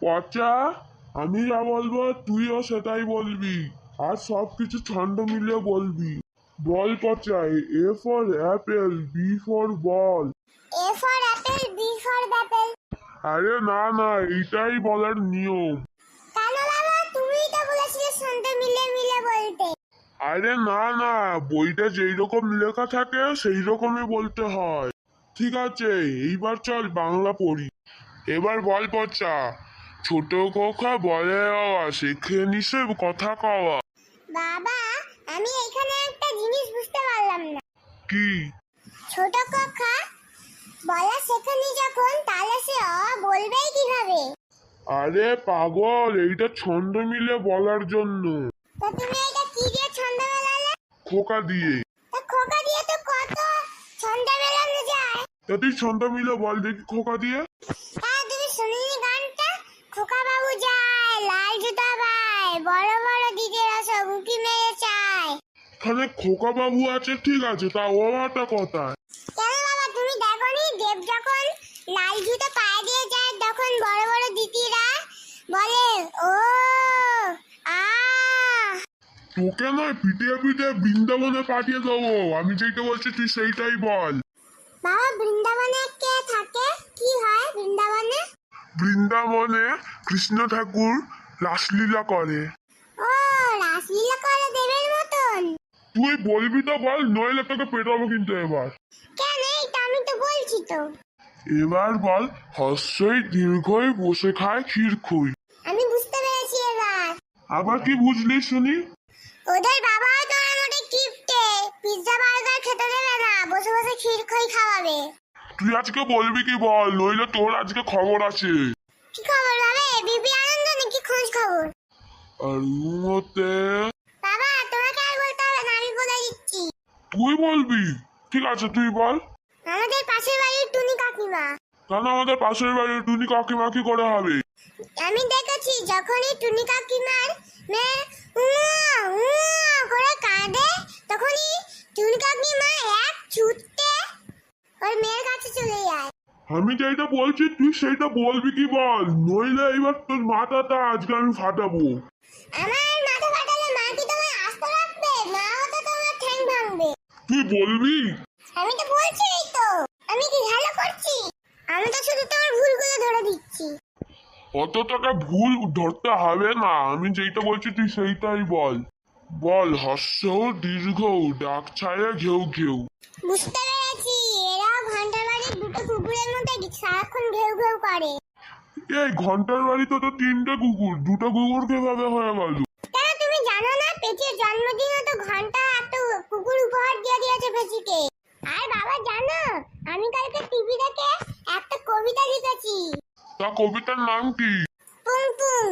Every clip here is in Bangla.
পচা, আমি যা বলবো তুইও সেটাই বলবি, আর সবকিছু ছন্দ মিলিয়ে বলবি। বল পচা। A for apple, B for ball. A for apple, B for apple. আরে না না, এইটাই বলার নিয়ম। কেন বাবা, তুমিই তো বলেছিলে ছন্দ মিলিয়ে মিলিয়ে বলতে। আরে না না, বইটা যেই রকম লেখা থাকে সেই রকমই বলতে হয়। ঠিক আছে, এইবার চল বাংলা পড়ি। এবার বল পচা। ছোট কোকা বলে আওয়া, শেখে নিছে কথা কওয়া। বাবা, আমি এখানে একটা জিনিস বুঝতে পারলাম না। কি? ছোট কক্ষা বলা শেখেনি যখন, তাহলে সে অ বলবেই কিভাবে? আরে পাগল, এইটা ছন্দ মিলে বলার জন্য। তা তুমি এটা কি দিয়ে ছন্দ মেলালে? খোকা দিয়ে। তা খোকা দিয়ে তো কত ছন্দ মেলানো যায়। তা তুই ছন্দ মিলে বল দেখি খোকা দিয়ে। হ্যাঁ, তুমি শুনিনি গানটা? খোকা বাবু যায়, লাল জুতা পায়, বড় বড় দিদিরা সব উঁকি মেরে চায়। এখানে খোকা বাবু আছে ঠিক আছে, তা ও একটা কথা। কেন বাবা, তুমি দেখোনি দেব যখন লাল জুতো পায়ে দিয়ে যায় তখন বড় বড় দিদিরা বলে ও আ। তোকে নয় পিটিয়ে পিটিয়ে বৃন্দাবনে পাঠিয়ে দেবো, আমি যেটা বলছি তুই সেইটাই বল। বাবা, বৃন্দাবনে কে থাকে? কি হয় বৃন্দাবনে? বৃন্দাবনে কৃষ্ণ ঠাকুর রাসলীলা করে। ও, রাসলীলা করে দেবের মতন? তুই বলবি তো বল, নইলে তোকে পেটাবো কিন্তু এবার। কেন, এইটা আমি তো বলছি তো। এবার বল, হর্ষই দীর্ঘই বসে খায় ক্ষীর খুই। আমি বুঝতে পেরেছি এবার। আবার কি বুঝলি শুনি? ওদের বাবা তো আমাদের গিফটে পিৎজা বার্গার খেতে দেবে না, বসে বসে ক্ষীর খই খাওয়াবে। তুই আজকে বলবি কি বল, নইলে তোর আজকে খবর আছে। কি খবর বাবা? বিবি আনন্দ নাকি খোঁজ খবর? আর মতে বাবা, তোমাকে আর বলতে হবে না, আমি বলে দিচ্ছি। তুই বলবি? ঠিক আছে তুই বল। আমাদের পাশের বাড়ির টুনি কাকিমা। কেন আমাদের পাশের বাড়ির টুনি কাকিমা কি করে হবে? আমি দেখেছি যখনই টুনি কাকিমার মেয়ে উয়া উয়া করে কাঁদে, তখনই টুনি কাকিমা এক ছুটতে ওর মেয়ের কাছে চলে যায়। আমি যেটা বলছি তুই সেইটা বলবি কি বল, নইলে এবার তোর মাথাটা আজকে আমি ফাটাবো। আমার মাথা ফাটালে মা কি তোমায় আস্ত রাখবে? মা হতো তোমার ঠ্যাং ভাঙবে। তুই বলবি? আমি তো বলছিই তো, আমি কি ভালো করছি? আমি তো শুধু তোমার ভুলগুলো ধরে দিচ্ছি। অত টাকা ভুল ধরতে হবে না, আমি যেটা বলছি তুই সেইটাই বল। বল, হর্ষ দীর্ঘ ডাক ছায়া ঘেউ ঘেউ। বুঝতে পেরেছি, এরা ঘন্টার বাড়ির দুটো কুকুরের মধ্যে সারাক্ষণ ঘেউ ঘেউ করে। এই ঘন্টার বাড়িতে তো তিনটে কুকুর, দুটো কুকুর কিভাবে হয়ে গেল? কেন তুমি জানো না, পেঁচির জন্মদিনে তো ঘন্টা একটা কুকুর উপহার দিয়ে দিয়েছে পেঁচিকে। আর বাবা জানো, আমি কালকে টিভি দেখে একটা কবিতা লিখেছি। তা কবিতার নাম কি? পুং পুং।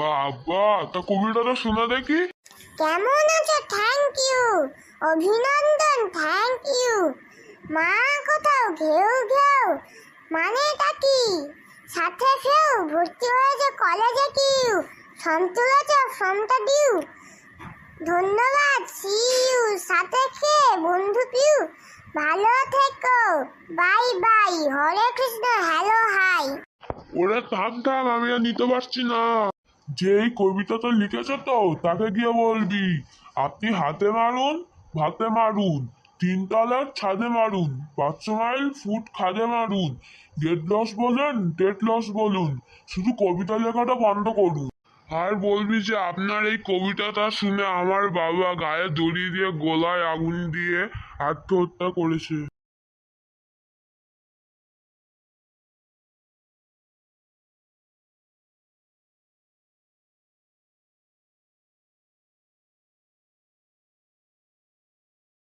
বাবা, তা কবিতাটা শোনা দেখি। কেমন আছো? Thank you. অভিনন্দন, থ্যাংক ইউ। মা কোথাও ঘেউ ঘেউ, মানেটা কি? সাথে ফেউ, ভর্তি হয়েছে কলেজে কিউ। ফর্ম তুলেছ, ফর্মটা দিউ। ধন্যবাদ, সি ইউ। সাথে খেয়ে বন্ধু পিউ। ভালো থেকো, বাই বাই। হরে কৃষ্ণ, হ্যালো হাই। ওরে থাম থাম, আমি আর নিতে পারছি না। যে এই কবিতাটা লিখেছে তো তাকে গিয়ে বলবি, আপনি হাতে মারুন ভাতে মারুন, তিনতলার ছাদে মারুন, 500 মাইল ফুট খাদে মারুন, গেট লস বলেন টেট লস বলুন, শুধু কবিতা লেখাটা বন্ধ করুন। আর বলবি যে আপনার এই কবিতাটা শুনে আমার বাবা গায়ে দড়ি দিয়ে গলায় আগুন দিয়ে আত্মহত্যা করেছে।